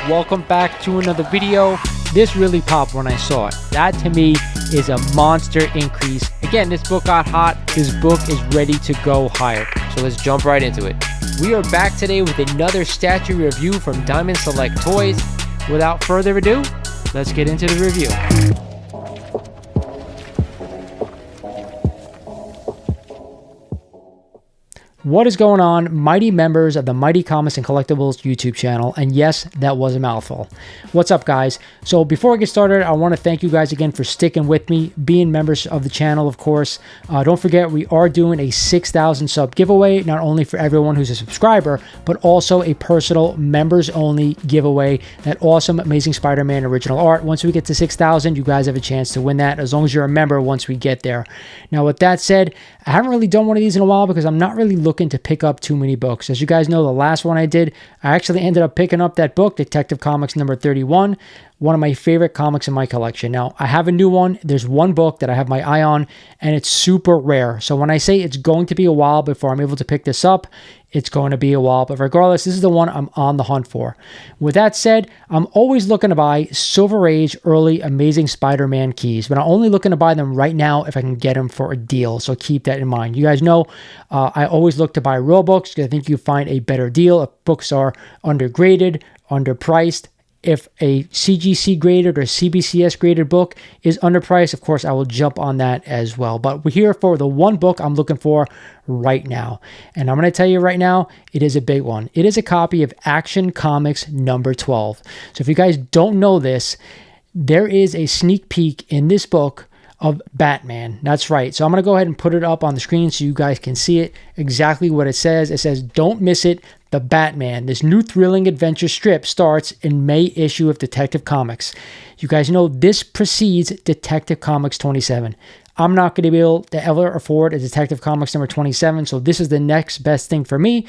welcome back to another video. This really popped when I saw it. That to me is a monster increase. Again, this book got hot. This book is ready to go higher. So let's jump right into it. We are back today with another statue review from Diamond Select Toys. Without further ado, let's get into the review. What is going on, mighty members of the Mighty Comics and Collectibles YouTube channel? And yes, that was a mouthful. What's up, guys? So before I get started, I want to thank you guys again for sticking with me, being members of the channel, of course. Don't forget, we are doing a 6,000 sub giveaway, not only for everyone who's a subscriber, but also a personal members-only giveaway. That awesome, amazing Spider-Man original art. Once we get to 6,000, you guys have a chance to win that, as long as you're a member once we get there. Now, with that said, I haven't really done one of these in a while because I'm not really looking to pick up too many books. As you guys know, the last one I did, I actually ended up picking up that book, Detective Comics number 31, one of my favorite comics in my collection. Now, I have a new one. There's one book that I have my eye on, and it's super rare. So when I say it's going to be a while before I'm able to pick this up, it's going to be a while. But regardless, this is the one I'm on the hunt for. With that said, I'm always looking to buy Silver Age early Amazing Spider-Man keys, but I'm only looking to buy them right now if I can get them for a deal. So keep that in mind. You guys know I always look to buy real books because I think you find a better deal if books are undergraded, underpriced. If a CGC graded or CBCS graded book is underpriced, of course, I will jump on that as well. But we're here for the one book I'm looking for right now. And I'm going to tell you right now, it is a big one. It is a copy of Action Comics number 12. So if you guys don't know this, there is a sneak peek in this book of Batman. That's right. So I'm going to go ahead and put it up on the screen so you guys can see it, exactly what it says. It says, "Don't miss it. The Batman. This new thrilling adventure strip starts in May issue of Detective Comics." You guys know this precedes Detective Comics 27. I'm not going to be able to ever afford a Detective Comics number 27, so this is the next best thing for me.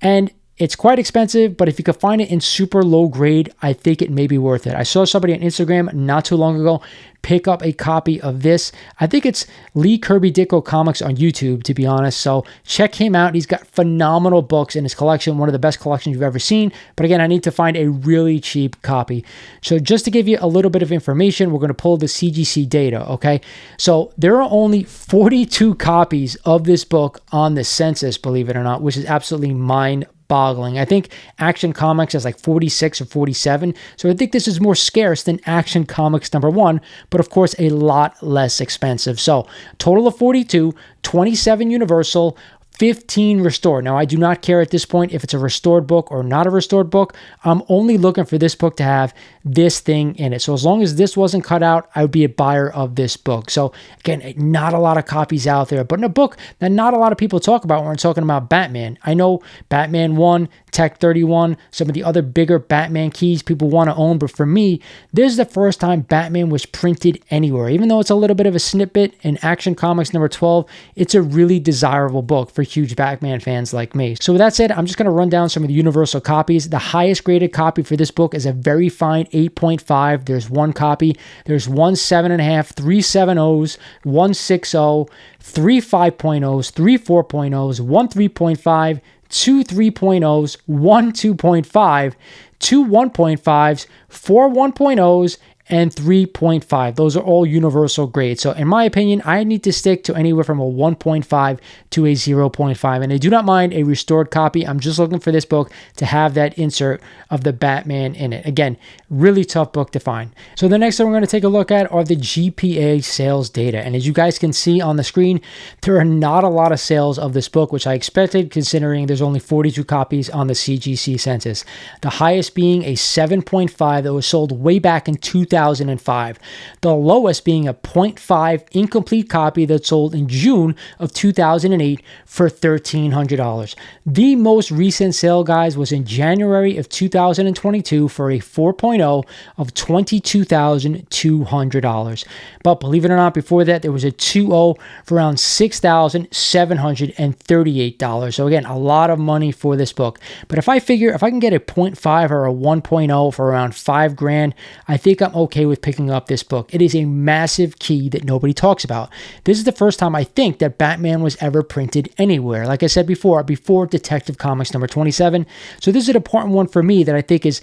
And it's quite expensive, but if you could find it in super low grade, I think it may be worth it. I saw somebody on Instagram not too long ago pick up a copy of this. I think it's Lee Kirby Dicko Comics on YouTube, to be honest. So check him out. He's got phenomenal books in his collection, one of the best collections you've ever seen. But again, I need to find a really cheap copy. So just to give you a little bit of information, we're going to pull the CGC data, okay? So there are only 42 copies of this book on the census, believe it or not, which is absolutely mind-boggling. I think Action Comics has like 46 or 47. So I think this is more scarce than Action Comics number 1, but of course a lot less expensive. So total of 42, 27 Universal, 15 restored. Now, I do not care at this point if it's a restored book or not a restored book. I'm only looking for this book to have this thing in it. So as long as this wasn't cut out, I would be a buyer of this book. So again, not a lot of copies out there, but in a book that not a lot of people talk about when we're talking about Batman. I know Batman 1, Tech 31, some of the other bigger Batman keys people want to own, but for me, this is the first time Batman was printed anywhere. Even though it's a little bit of a snippet in Action Comics number 12, it's a really desirable book for huge Batman fans like me. So with that said, I'm just going to run down some of the Universal copies. The highest graded copy for this book is a very fine 8.5. There's one copy. There's one 7.5, 3 7.0s, 1 6.0, 3 5.0s, 3 4.0s, 1 3.5, 2 3.0s, 1 2.5, 2 1.5s, 4 1.0s, and 3.5. Those are all universal grades. So in my opinion, I need to stick to anywhere from a 1.5 to a 0.5. And I do not mind a restored copy. I'm just looking for this book to have that insert of the Batman in it. Again, really tough book to find. So the next thing we're going to take a look at are the GPA sales data. And as you guys can see on the screen, there are not a lot of sales of this book, which I expected considering there's only 42 copies on the CGC census. The highest being a 7.5 that was sold way back in 2005. The lowest being a 0.5 incomplete copy that sold in June of 2008 for $1,300. The most recent sale, guys, was in January of 2022 for a 4.0 of $22,200. But believe it or not, before that, there was a 2.0 for around $6,738. So again, a lot of money for this book. But if I figure if I can get a 0.5 or a 1.0 for around $5,000, I think I'm okay with picking up this book. It is a massive key that nobody talks about. This is the first time I think that Batman was ever printed anywhere. Like I said before Detective Comics number 27. So this is an important one for me that I think is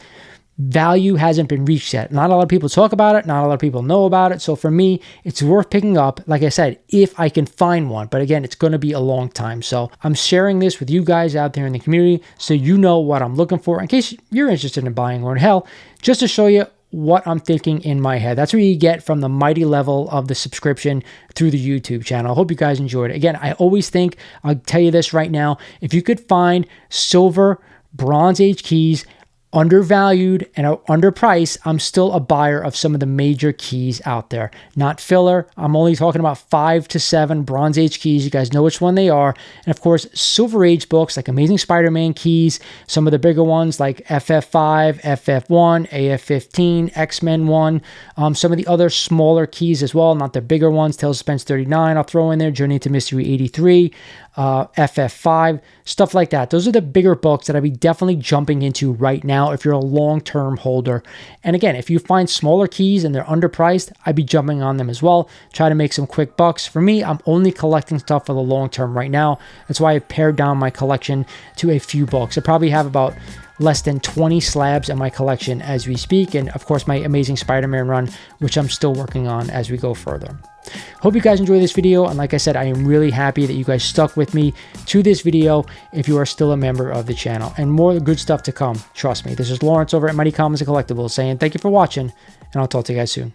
value hasn't been reached yet. Not a lot of people talk about it. Not a lot of people know about it. So for me, it's worth picking up, like I said, if I can find one. But again, it's going to be a long time. So I'm sharing this with you guys out there in the community so you know what I'm looking for in case you're interested in buying one. Hell, just to show you what I'm thinking in my head. That's what you get from the mighty level of the subscription through the YouTube channel. I hope you guys enjoyed it. Again, I always think, I'll tell you this right now, if you could find silver, Bronze Age keys undervalued and underpriced, I'm still a buyer of some of the major keys out there. Not filler. I'm only talking about 5 to 7 Bronze Age keys. You guys know which one they are. And of course, Silver Age books like Amazing Spider-Man keys, some of the bigger ones like FF5, FF1, AF15, X-Men 1, some of the other smaller keys as well, not the bigger ones, Tales of Suspense 39, I'll throw in there, Journey into Mystery 83, FF5, stuff like that. Those are the bigger books that I'd be definitely jumping into right now if you're a long-term holder. And again, if you find smaller keys and they're underpriced, I'd be jumping on them as well. Try to make some quick bucks. For me, I'm only collecting stuff for the long term right now. That's why I pared down my collection to a few books. I probably have about less than 20 slabs in my collection as we speak. And of course, my Amazing Spider-Man run, which I'm still working on as we go further. Hope you guys enjoyed this video. And like I said, I am really happy that you guys stuck with me to this video if you are still a member of the channel. And more good stuff to come. Trust me. This is Lawrence over at Mighty Comics and Collectibles saying thank you for watching, and I'll talk to you guys soon.